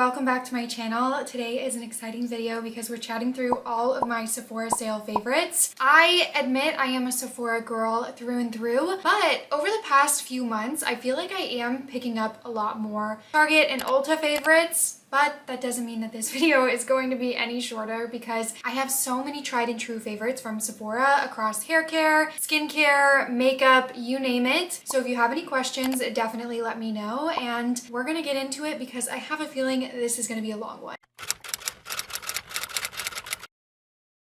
welcome back to my channel. Today is an exciting video because we're chatting through all of my Sephora sale favorites. I admit I am a Sephora girl through and through, but over the past few months, I feel like I am picking up a lot more Target and Ulta favorites. But that doesn't mean that this video is going to be any shorter because I have so many tried and true favorites from Sephora across hair care, skincare, makeup, you name it. So if you have any questions, definitely let me know and we're gonna get into it because I have a feeling this is gonna be a long one.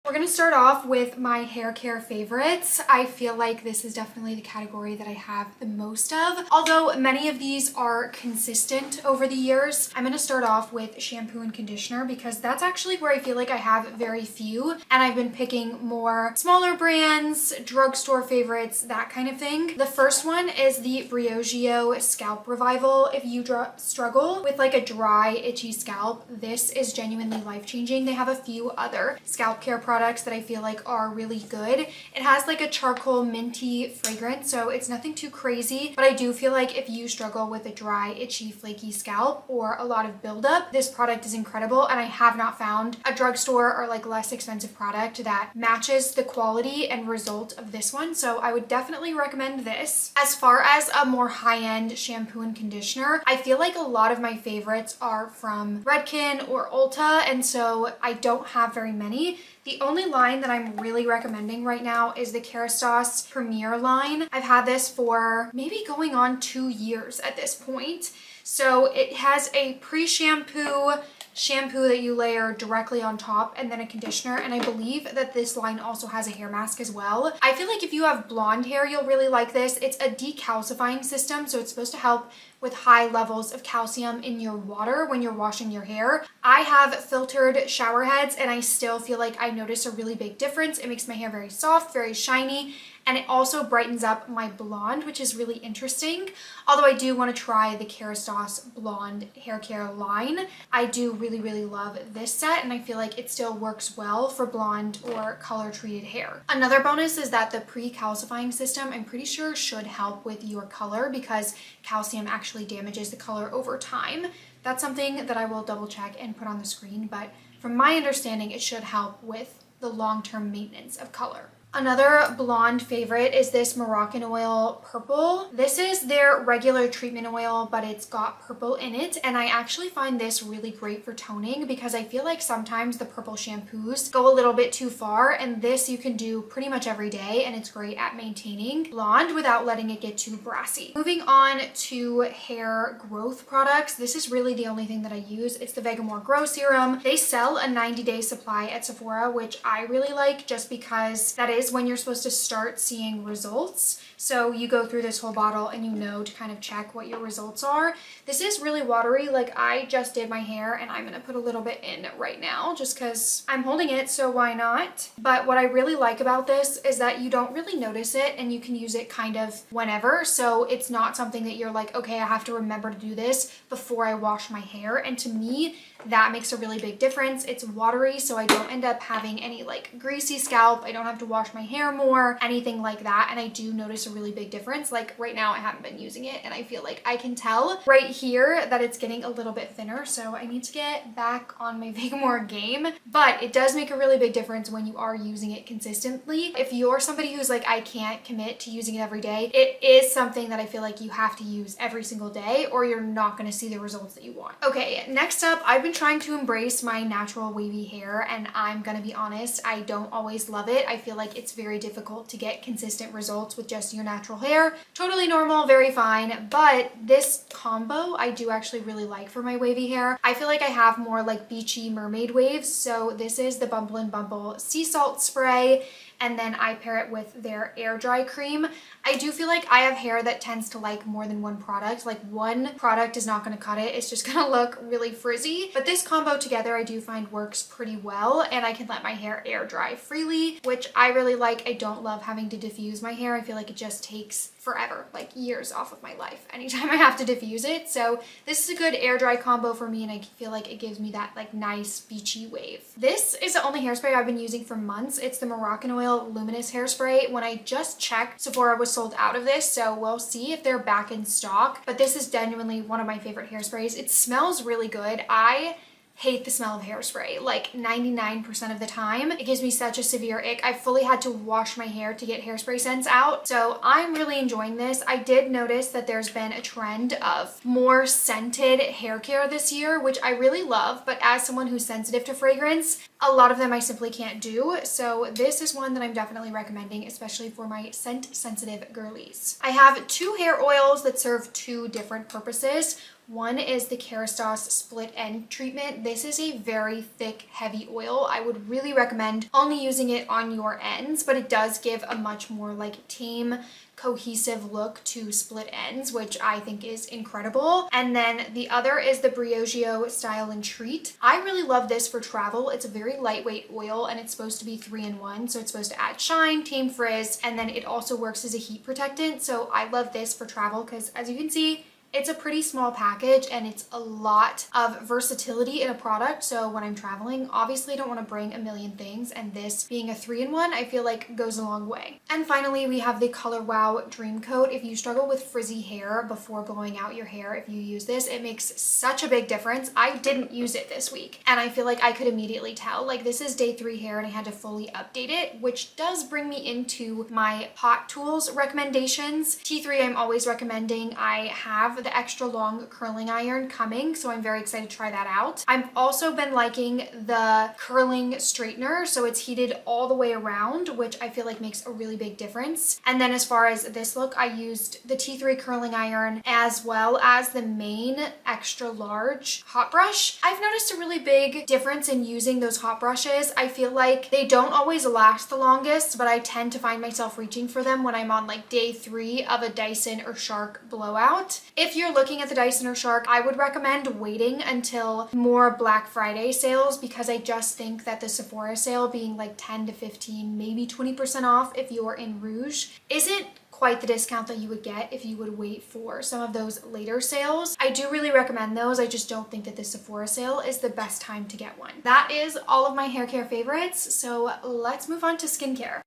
We're going to start off with my hair care favorites. I feel like this is definitely the category that I have the most of, although many of these are consistent over the years. I'm going to start off with shampoo and conditioner because that's actually where I feel like I have very few, and I've been picking more smaller brands, drugstore favorites, that kind of thing. The first one is the Briogeo Scalp Revival. If you struggle with like a dry, itchy scalp, this is genuinely life-changing. They have a few other scalp care products that I feel like are really good. It has like a charcoal minty fragrance, so it's nothing too crazy, but I do feel like if you struggle with a dry, itchy, flaky scalp or a lot of buildup, this product is incredible, and I have not found a drugstore or like less expensive product that matches the quality and result of this one, so I would definitely recommend this. As far as a more high-end shampoo and conditioner, I feel like a lot of my favorites are from Redken or Ulta, and so I don't have very many. The only line that I'm really recommending right now is the Kerastase Premier line. I've had this for maybe going on 2 years at this point. So it has a pre-shampoo shampoo that you layer directly on top and then a conditioner, and I believe that this line also has a hair mask as well. I feel like if you have blonde hair, you'll really like this. It's a decalcifying system, so it's supposed to help with high levels of calcium in your water when you're washing your hair. I have filtered shower heads and I still feel like I notice a really big difference. It makes my hair very soft, very shiny, and it also brightens up my blonde, which is really interesting. Although I do want to try the Kerastase Blonde hair care line. I do really love this set, and I feel like it still works well for blonde or color treated hair. Another bonus is that the pre-calcifying system, I'm pretty sure, should help with your color because calcium actually damages the color over time. That's something that I will double check and put on the screen, but from my understanding, it should help with the long-term maintenance of color. Another blonde favorite is this Moroccan Oil Purple. This is their regular treatment oil, but it's got purple in it, and I actually find this really great for toning because I feel like sometimes the purple shampoos go a little bit too far, and this you can do pretty much every day, and it's great at maintaining blonde without letting it get too brassy. Moving on to hair growth products, this is really the only thing that I use. It's the Vegamore Grow Serum. They sell a 90-day supply at Sephora, which I really like just because that is when you're supposed to start seeing results. So you go through this whole bottle and you know to kind of check what your results are. This is really watery. Like, I just did my hair and I'm gonna put a little bit in right now just because I'm holding it, so why not? But what I really like about this is that you don't really notice it and you can use it kind of whenever. So it's not something that you're like, okay, I have to remember to do this before I wash my hair. And to me, that makes a really big difference. It's watery, so I don't end up having any like greasy scalp. I don't have to wash my hair more, anything like that. And I do notice a really big difference. Like right now I haven't been using it and I feel like I can tell right here that it's getting a little bit thinner. So I need to get back on my Vegamore game, but it does make a really big difference when you are using it consistently. If you're somebody who's like, I can't commit to using it every day, it is something that I feel like you have to use every single day or you're not going to see the results that you want. Okay, next up, I've been trying to embrace my natural wavy hair, and I'm gonna be honest, I don't always love it. I feel like it's very difficult to get consistent results with just your natural hair. Totally normal, very fine, but this combo I do actually really like for my wavy hair. I feel like I have more like beachy mermaid waves, so this is the Bumble and Bumble Sea Salt Spray, and then I pair it with their air dry cream. I do feel like I have hair that tends to like more than one product. Like one product is not going to cut it. It's just going to look really frizzy. But this combo together I do find works pretty well, and I can let my hair air dry freely, which I really like. I don't love having to diffuse my hair. I feel like it just takes forever, like years off of my life anytime I have to diffuse it. So this is a good air dry combo for me, and I feel like it gives me that like nice beachy wave. This is the only hairspray I've been using for months. It's the Moroccan Oil Luminous Hairspray. When I just checked, Sephora was sold out of this, so we'll see if they're back in stock. But this is genuinely one of my favorite hairsprays. It smells really good. I hate the smell of hairspray like 99% of the time. It gives me such a severe ick. I fully had to wash my hair to get hairspray scents out. So I'm really enjoying this. I did notice that there's been a trend of more scented hair care this year, which I really love, but as someone who's sensitive to fragrance, a lot of them I simply can't do. So this is one that I'm definitely recommending, especially for my scent sensitive girlies. I have 2 hair oils that serve 2 different purposes. One is the Kerastase Split End Treatment. This is a very thick, heavy oil. I would really recommend only using it on your ends, but it does give a much more like tame, cohesive look to split ends, which I think is incredible. And then the other is the Briogeo Style and Treat. I really love this for travel. It's a very lightweight oil, and it's supposed to be 3-in-1. So it's supposed to add shine, tame frizz, and then it also works as a heat protectant. So I love this for travel because, as you can see, it's a pretty small package and it's a lot of versatility in a product. So when I'm traveling, obviously I don't want to bring a million things, and this being a 3-in-1, I feel like goes a long way. And finally, we have the Color Wow Dream Coat. If you struggle with frizzy hair before blowing out your hair, if you use this, it makes such a big difference. I didn't use it this week, and I feel like I could immediately tell. Like, this is day 3 hair and I had to fully update it, which does bring me into my Hot Tools recommendations. T3 I'm always recommending. I have the extra long curling iron coming, so I'm very excited to try that out. I've also been liking the curling straightener, so it's heated all the way around, which I feel like makes a really big difference. And then as far as this look, I used the T3 curling iron as well as the main extra large hot brush. I've noticed a really big difference in using those hot brushes. I feel like they don't always last the longest, but I tend to find myself reaching for them when I'm on like day 3 of a Dyson or Shark blowout. If you're looking at the Dyson or Shark, I would recommend waiting until more Black Friday sales, because I just think that the Sephora sale being like 10 to 15, maybe 20% off if you're in Rouge isn't quite the discount that you would get if you would wait for some of those later sales. I do really recommend those. I just don't think that the Sephora sale is the best time to get one. That is all of my hair care favorites, so let's move on to skincare.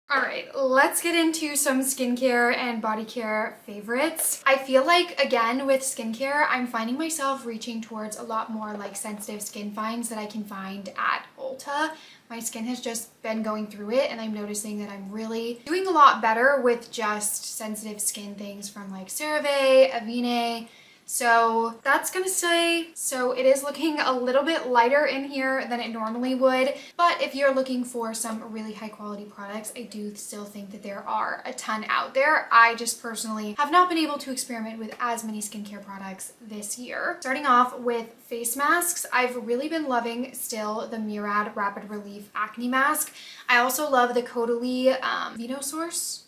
All right, let's get into some skincare and body care favorites. I feel like, again, with skincare, I'm finding myself reaching towards a lot more like sensitive skin finds that I can find at Ulta. My skin has just been going through it, and I'm noticing that I'm really doing a lot better with just sensitive skin things from like CeraVe, Avene. So that's gonna stay. So it is looking a little bit lighter in here than it normally would, but if you're looking for some really high quality products, I do still think that there are a ton out there. I just personally have not been able to experiment with as many skincare products this year. Starting off with face masks, I've really been loving still the Murad Rapid Relief Acne Mask. I also love the Caudalie Venosource.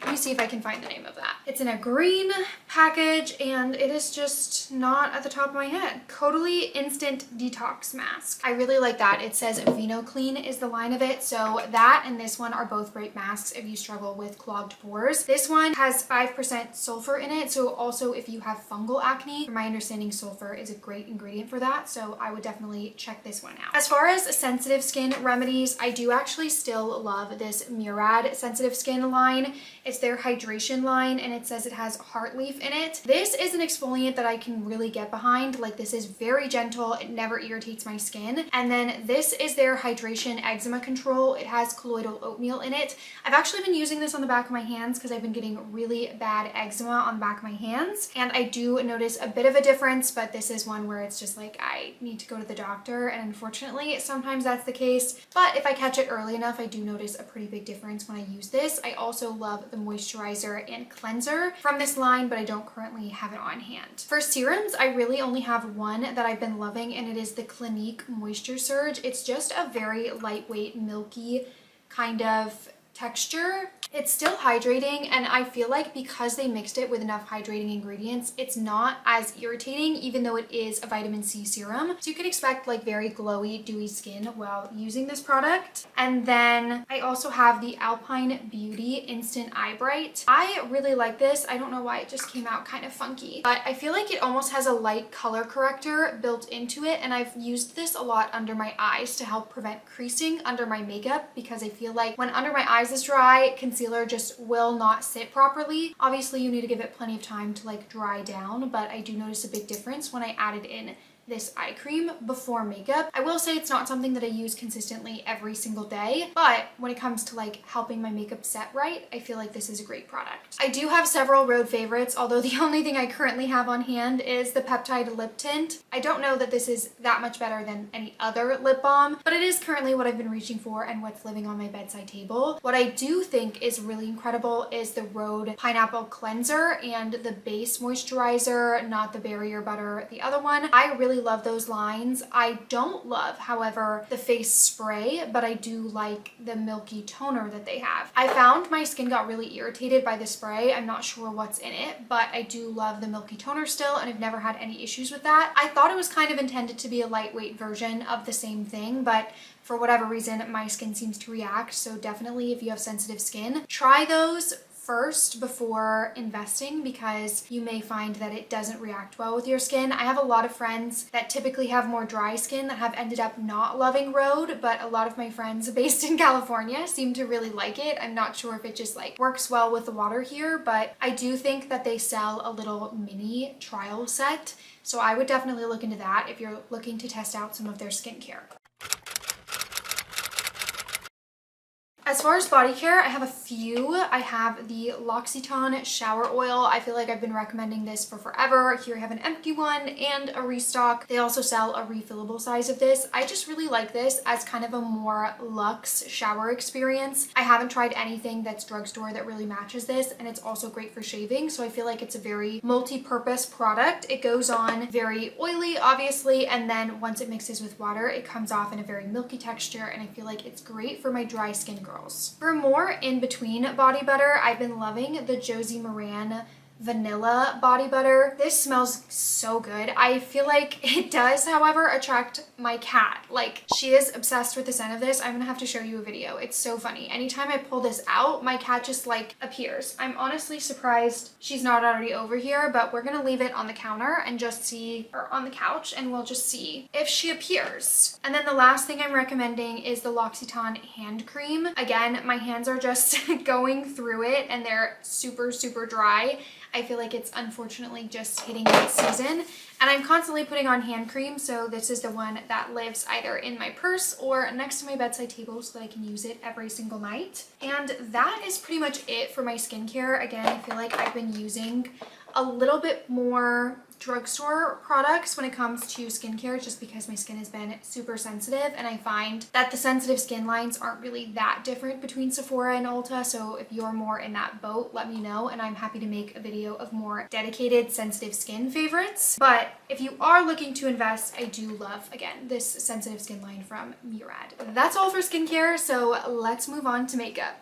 Let me see if I can find the name of that. It's in a green package and it is just not at the top of my head. Caudalie Instant Detox Mask. I really like that. It says VenoClean is the line of it. So that and this one are both great masks if you struggle with clogged pores. This one has 5% sulfur in it. So also if you have fungal acne, from my understanding, sulfur is a great ingredient for that. So I would definitely check this one out. As far as sensitive skin remedies, I do actually still love this Murad sensitive skin line. It's their hydration line, and it says it has heart leaf in it. This is an exfoliant that I can really get behind. Like, this is very gentle. It never irritates my skin. And then this is their hydration eczema control. It has colloidal oatmeal in it. I've actually been using this on the back of my hands because I've been getting really bad eczema on the back of my hands. And I do notice a bit of a difference, but this is one where it's just like, I need to go to the doctor. And unfortunately, sometimes that's the case. But if I catch it early enough, I do notice a pretty big difference when I use this. I also love the moisturizer and cleanser from this line, but I don't currently have it on hand. For serums, I really only have one that I've been loving, and it is the Clinique Moisture Surge. It's just a very lightweight, milky kind of texture. It's still hydrating, and I feel like because they mixed it with enough hydrating ingredients, it's not as irritating, even though it is a vitamin C serum. So you can expect like very glowy, dewy skin while using this product. And then I also have the Alpine Beauty Instant Eye Bright. I really like this. I don't know why it just came out kind of funky, but I feel like it almost has a light color corrector built into it, and I've used this a lot under my eyes to help prevent creasing under my makeup, because I feel like when under my eyes is dry, concealer just will not sit properly. Obviously you need to give it plenty of time to like dry down, but I do notice a big difference when I added in this eye cream before makeup. I will say it's not something that I use consistently every single day, but when it comes to like helping my makeup set right, I feel like this is a great product. I do have several road favorites, although the only thing I currently have on hand is the Peptide Lip Tint. I don't know that this is that much better than any other lip balm, but it is currently what I've been reaching for and what's living on my bedside table. What I do think is really incredible is the Rhode Pineapple Cleanser and the Base Moisturizer, not the Barrier Butter, the other one. I really love those lines. I don't love, however, the face spray, but I do like the milky toner that they have. I found my skin got really irritated by the spray. I'm not sure what's in it, but I do love the milky toner still, and I've never had any issues with that. I thought it was kind of intended to be a lightweight version of the same thing, but for whatever reason, my skin seems to react. So definitely, if you have sensitive skin, try those first before investing, because you may find that it doesn't react well with your skin. I have a lot of friends that typically have more dry skin that have ended up not loving Rhode, but a lot of my friends based in California seem to really like it. I'm not sure if it just like works well with the water here, but I do think that they sell a little mini trial set. So I would definitely look into that if you're looking to test out some of their skincare. As far as body care, I have a few. I have the L'Occitane shower oil. I feel like I've been recommending this for forever. Here I have an empty one and a restock. They also sell a refillable size of this. I just really like this as kind of a more luxe shower experience. I haven't tried anything that's drugstore that really matches this, and it's also great for shaving. So I feel like it's a very multi-purpose product. It goes on very oily, obviously, and then once it mixes with water, it comes off in a very milky texture, and I feel like it's great for my dry skin girls. For more in-between body butter, I've been loving the Josie Maran vanilla body butter. This smells so good. I feel like it does, however, attract my cat. Like, she is obsessed with the scent of this. I'm gonna have to show you a video. It's so funny. Anytime I pull this out, my cat just like appears. I'm honestly surprised she's not already over here, but we're gonna leave it on the counter and just see, or on the couch, and we'll just see if she appears. And then the last thing I'm recommending is the L'Occitane hand cream. Again, my hands are just going through it and they're super, super dry. I feel like it's unfortunately just hitting that season, and I'm constantly putting on hand cream, so this is the one that lives either in my purse or next to my bedside table so that I can use it every single night. And that is pretty much it for my skincare. Again, I feel like I've been using a little bit more drugstore products when it comes to skincare, just because my skin has been super sensitive, and I find that the sensitive skin lines aren't really that different between Sephora and Ulta. So if you're more in that boat, let me know, and I'm happy to make a video of more dedicated sensitive skin favorites. But if you are looking to invest, I do love, again, this sensitive skin line from Murad. That's all for skincare, so let's move on to makeup.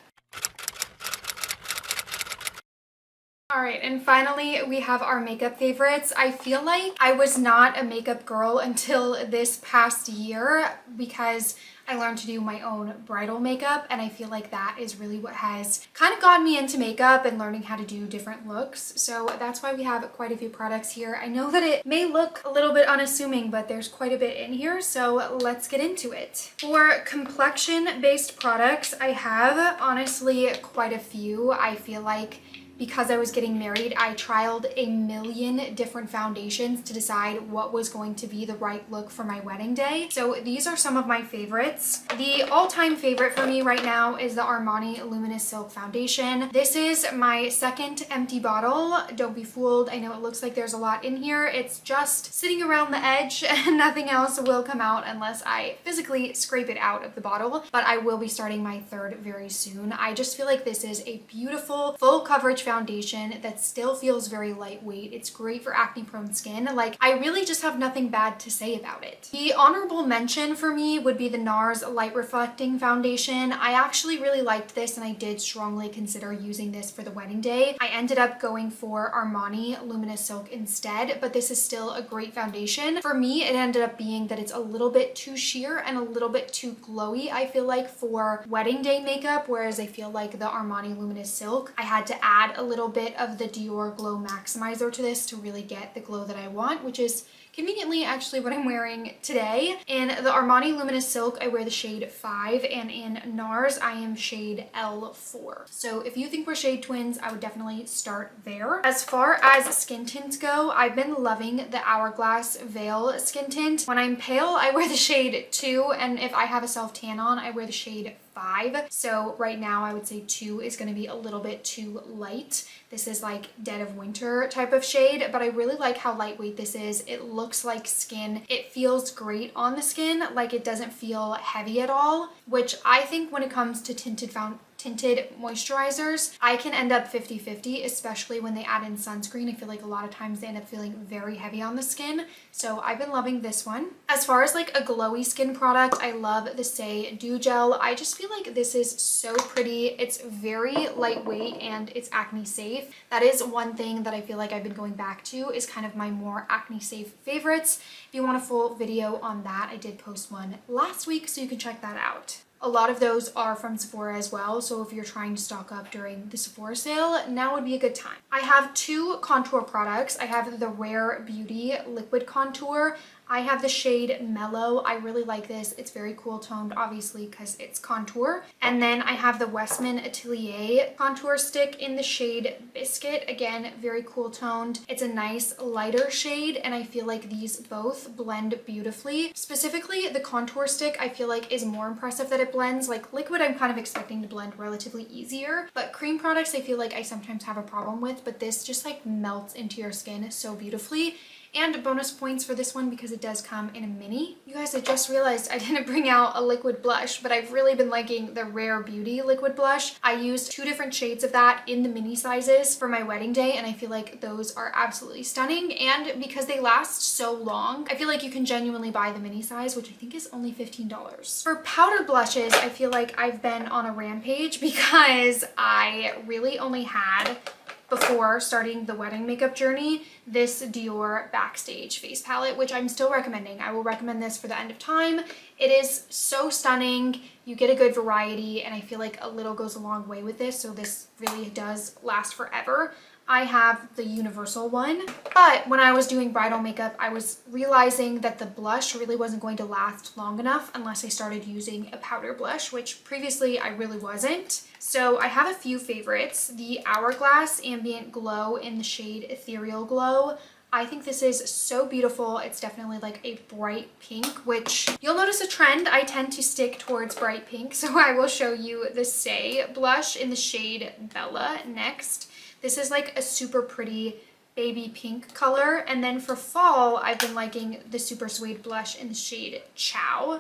Alright, and finally we have our makeup favorites. I feel like I was not a makeup girl until this past year, because I learned to do my own bridal makeup, and I feel like that is really what has kind of gotten me into makeup and learning how to do different looks. So that's why we have quite a few products here. I know that it may look a little bit unassuming, but there's quite a bit in here, so let's get into it. For complexion-based products, I have honestly quite a few. I feel like because I was getting married, I trialed a million different foundations to decide what was going to be the right look for my wedding day. So these are some of my favorites. The all-time favorite for me right now is the Armani Luminous Silk Foundation. This is my second empty bottle. Don't be fooled. I know it looks like there's a lot in here. It's just sitting around the edge and nothing else will come out unless I physically scrape it out of the bottle. But I will be starting my third very soon. I just feel like this is a beautiful full coverage coverage foundation that still feels very lightweight. It's great for acne prone skin. Like, I really just have nothing bad to say about it. The honorable mention for me would be the NARS Light Reflecting Foundation. I actually really liked this and I did strongly consider using this for the wedding day. I ended up going for Armani Luminous Silk instead, but this is still a great foundation. For me, it ended up being that it's a little bit too sheer and a little bit too glowy, I feel like, for wedding day makeup, whereas I feel like the Armani Luminous Silk, I had to add a little bit of the Dior Glow Maximizer to this to really get the glow that I want, which is conveniently actually what I'm wearing today. In the Armani Luminous Silk, I wear the shade 5, and in NARS, I am shade L4. So if you think we're shade twins, I would definitely start there. As far as skin tints go, I've been loving the Hourglass Veil skin tint. When I'm pale, I wear the shade 2, and if I have a self tan on, I wear the shade 5. So right now I would say 2 is going to be a little bit too light. This is like dead of winter type of shade, but I really like how lightweight this is. It looks like skin. It feels great on the skin. Like, it doesn't feel heavy at all, which I think when it comes to tinted moisturizers, I can end up 50-50, especially when they add in sunscreen. I feel like a lot of times they end up feeling very heavy on the skin. So I've been loving this one. As far as like a glowy skin product, I love the Say Dew Gel. I just feel like this is so pretty. It's very lightweight and it's acne safe. That is one thing that I feel like I've been going back to, is kind of my more acne safe favorites. If you want a full video on that, I did post one last week, so you can check that out. A lot of those are from Sephora as well, so if you're trying to stock up during the Sephora sale, now would be a good time. I have 2 contour products. I have the Rare Beauty Liquid Contour. I have the shade Mellow. I really like this. It's very cool toned, obviously, because it's contour. And then I have the Westman Atelier contour stick in the shade Biscuit. Again, very cool toned. It's a nice lighter shade, and I feel like these both blend beautifully. Specifically, the contour stick I feel like is more impressive that it blends. Like liquid, I'm kind of expecting to blend relatively easier, but cream products I feel like I sometimes have a problem with, but this just like melts into your skin so beautifully. And bonus points for this one because it does come in a mini. You guys, I just realized I didn't bring out a liquid blush, but I've really been liking the Rare Beauty liquid blush. I used 2 different shades of that in the mini sizes for my wedding day, and I feel like those are absolutely stunning. And because they last so long, I feel like you can genuinely buy the mini size, which I think is only $15. For powder blushes, I feel like I've been on a rampage because I really only had, before starting the wedding makeup journey, this Dior Backstage face palette, which I'm still recommending. I will recommend this for the end of time. It is so stunning. You get a good variety, and I feel like a little goes a long way with this, so this really does last forever. I have the universal one, but when I was doing bridal makeup, I was realizing that the blush really wasn't going to last long enough unless I started using a powder blush, which previously I really wasn't. So I have a few favorites. The Hourglass Ambient Glow in the shade Ethereal Glow. I think this is so beautiful. It's definitely like a bright pink, which you'll notice a trend. I tend to stick towards bright pink, so I will show you the Say blush in the shade Bella next. This is like a super pretty baby pink color. And then for fall, I've been liking the Super Suede blush in the shade Chow.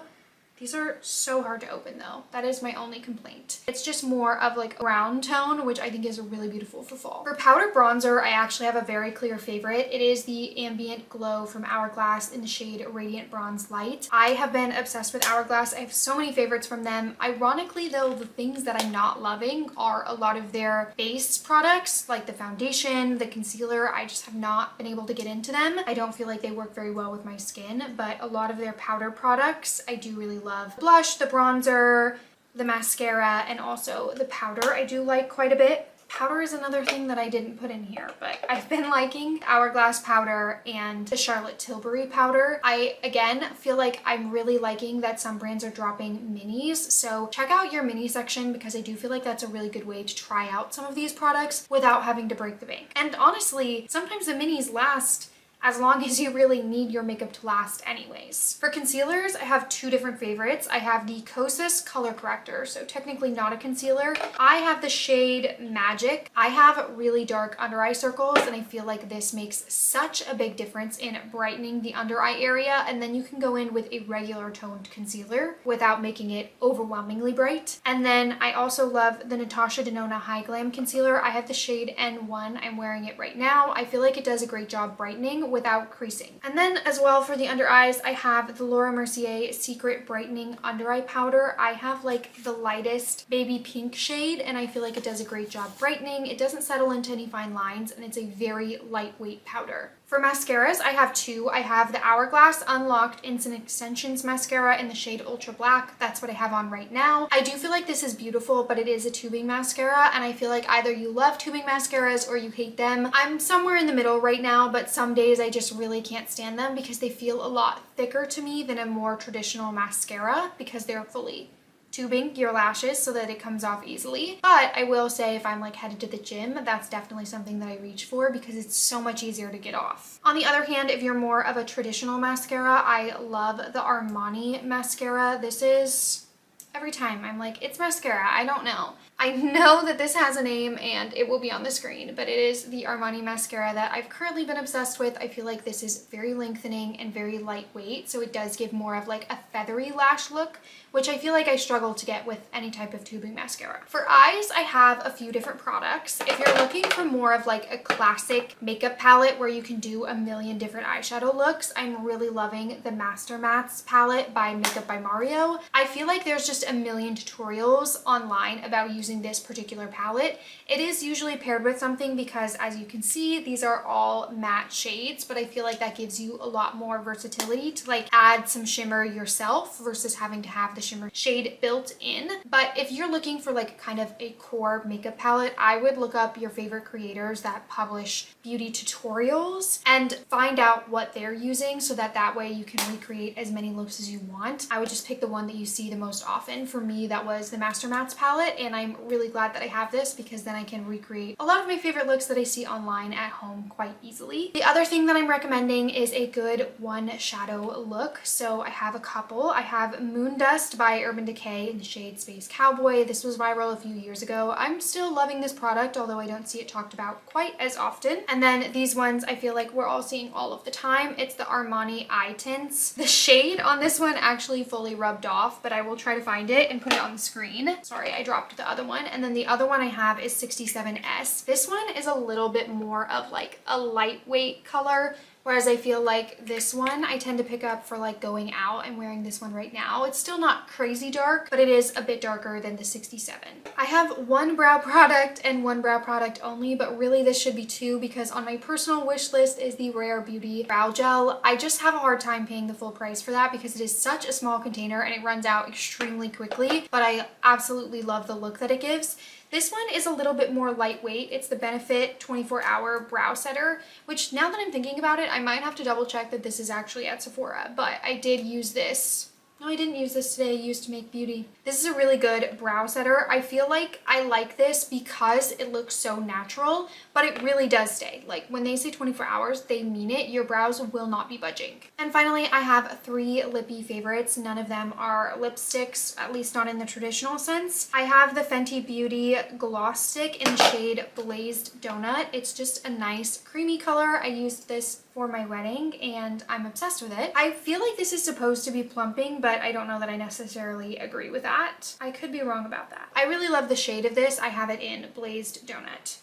These are so hard to open though. That is my only complaint. It's just more of like a brown tone, which I think is really beautiful for fall. For powder bronzer, I actually have a very clear favorite. It is the Ambient Glow from Hourglass in the shade Radiant Bronze Light. I have been obsessed with Hourglass. I have so many favorites from them. Ironically though, the things that I'm not loving are a lot of their base products, like the foundation, the concealer. I just have not been able to get into them. I don't feel like they work very well with my skin, but a lot of their powder products I do really love. The blush, the bronzer, the mascara, and also the powder I do like quite a bit. Powder is another thing that I didn't put in here, but I've been liking Hourglass powder and the Charlotte Tilbury powder. I, again, feel like I'm really liking that some brands are dropping minis, so check out your mini section because I do feel like that's a really good way to try out some of these products without having to break the bank. And honestly, sometimes the minis last as long as you really need your makeup to last anyways. For concealers, I have two different favorites. I have the Kosas Color Corrector, so technically not a concealer. I have the shade Magic. I have really dark under eye circles, and I feel like this makes such a big difference in brightening the under eye area, and then you can go in with a regular toned concealer without making it overwhelmingly bright. And then I also love the Natasha Denona High Glam Concealer. I have the shade N1. I'm wearing it right now. I feel like it does a great job brightening without creasing. And then as well for the under eyes, I have the Laura Mercier Secret Brightening Under Eye Powder. I have like the lightest baby pink shade, and I feel like it does a great job brightening. It doesn't settle into any fine lines, and it's a very lightweight powder. For mascaras, I have two. I have the Hourglass Unlocked Instant Extensions Mascara in the shade Ultra Black. That's what I have on right now. I do feel like this is beautiful, but it is a tubing mascara, and I feel like either you love tubing mascaras or you hate them. I'm somewhere in the middle right now, but some days I just really can't stand them because they feel a lot thicker to me than a more traditional mascara because they're fully tubing your lashes so that it comes off easily. But I will say if I'm like headed to the gym, that's definitely something that I reach for because it's so much easier to get off. On the other hand, if you're more of a traditional mascara, I love the Armani mascara. This is, every time I'm like, it's mascara, I don't know. I know that this has a name and it will be on the screen, but it is the Armani mascara that I've currently been obsessed with. I feel like this is very lengthening and very lightweight, so it does give more of like a feathery lash look, which I feel like I struggle to get with any type of tubing mascara. For eyes, I have a few different products. If you're looking for more of like a classic makeup palette where you can do a million different eyeshadow looks, I'm really loving the Master Mattes palette by Makeup by Mario. I feel like there's just a million tutorials online about using this particular palette. It is usually paired with something because as you can see, these are all matte shades, but I feel like that gives you a lot more versatility to like add some shimmer yourself versus having to have the shimmer shade built in. But if you're looking for like kind of a core makeup palette, I would look up your favorite creators that publish beauty tutorials and find out what they're using so that that way you can recreate as many looks as you want. I would just pick the one that you see the most often. For me, that was the Master Mattes palette, and I'm really glad that I have this because then I can recreate a lot of my favorite looks that I see online at home quite easily. The other thing that I'm recommending is a good one shadow look. So I have a couple. I have Moon Dust by Urban Decay in the shade Space Cowboy. This was viral a few years ago. I'm still loving this product, although I don't see it talked about quite as often. And then these ones I feel like we're all seeing all of the time. It's the Armani Eye Tints. The shade on this one actually fully rubbed off, but I will try to find it and put it on the screen. Sorry, I dropped the other one. And then the other one I have is 67S. This one is a little bit more of like a lightweight color, whereas I feel like this one I tend to pick up for like going out. I'm wearing this one right now. It's still not crazy dark, but it is a bit darker than the 67. I have one brow product and one brow product only, but really this should be two because on my personal wish list is the Rare Beauty Brow Gel. I just have a hard time paying the full price for that because it is such a small container and it runs out extremely quickly, but I absolutely love the look that it gives. This one is a little bit more lightweight. It's the Benefit 24-Hour Brow Setter, which now that I'm thinking about it, I might have to double check that this is actually at Sephora, but I did use this. No, I didn't use this today. I used to make beauty. This is a really good brow setter. I feel like I like this because it looks so natural, but it really does stay. Like when they say 24 hours, they mean it. Your brows will not be budging. And finally, I have three lippy favorites. None of them are lipsticks, at least not in the traditional sense. I have the Fenty Beauty Gloss Stick in the shade Blazed Donut. It's just a nice creamy color. I used this for my wedding and I'm obsessed with it. I feel like this is supposed to be plumping, but I don't know that I necessarily agree with that. I could be wrong about that. I really love the shade of this. I have it in Blazed Donut.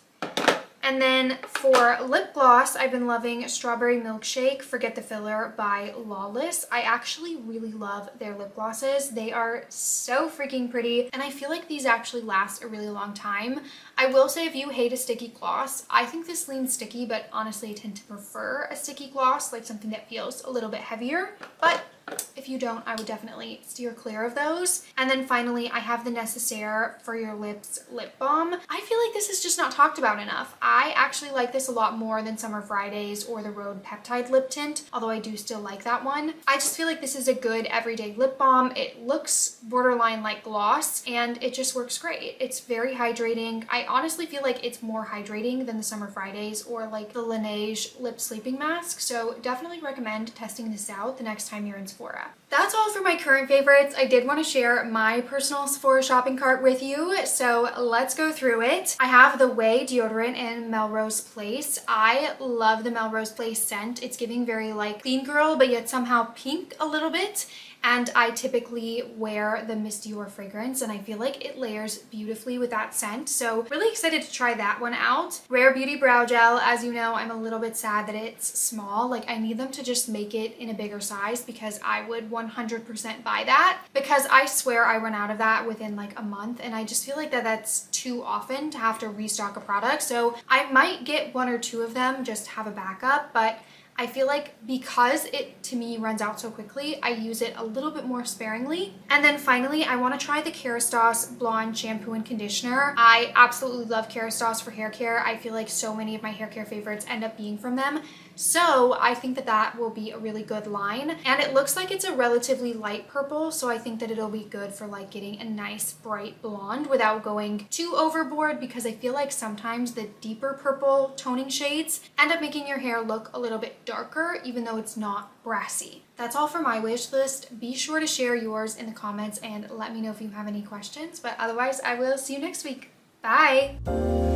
And then for lip gloss, I've been loving Strawberry Milkshake Forget the Filler by Lawless. I actually really love their lip glosses. They are so freaking pretty, and I feel like these actually last a really long time. I will say if you hate a sticky gloss, I think this leans sticky, but honestly I tend to prefer a sticky gloss, like something that feels a little bit heavier. But If you don't, I would definitely steer clear of those. And then finally, I have the Necessaire For Your Lips lip balm. I feel like this is just not talked about enough. I actually like this a lot more than Summer Fridays or the Rhode Peptide lip tint, although I do still like that one. I just feel like this is a good everyday lip balm. It looks borderline like gloss and it just works great. It's very hydrating. I honestly feel like it's more hydrating than the Summer Fridays or like the Laneige lip sleeping mask. So definitely recommend testing this out the next time you're in Sephora. That's all for my current favorites. I did want to share my personal Sephora shopping cart with you, so let's go through it. I have the Way deodorant in Melrose Place. I love the Melrose Place scent. It's giving very like clean girl, but yet somehow pink a little bit. And I typically wear the Miss Dior fragrance and I feel like it layers beautifully with that scent. So really excited to try that one out. Rare Beauty Brow Gel. As you know, I'm a little bit sad that it's small. Like I need them to just make it in a bigger size because I would 100% buy that, because I swear I run out of that within like a month and I just feel like that's too often to have to restock a product. So I might get one or two of them just to have a backup, but I feel like because it to me runs out so quickly, I use it a little bit more sparingly. And then finally, I want to try the Kerastase Blonde Shampoo and Conditioner. I absolutely love Kerastase for hair care. I feel like so many of my hair care favorites end up being from them. So I think that that will be a really good line. And it looks like it's a relatively light purple, so I think that it'll be good for like getting a nice bright blonde without going too overboard, because I feel like sometimes the deeper purple toning shades end up making your hair look a little bit darker, even though it's not brassy. That's all for my wish list. Be sure to share yours in the comments and let me know if you have any questions. But otherwise, I will see you next week. Bye!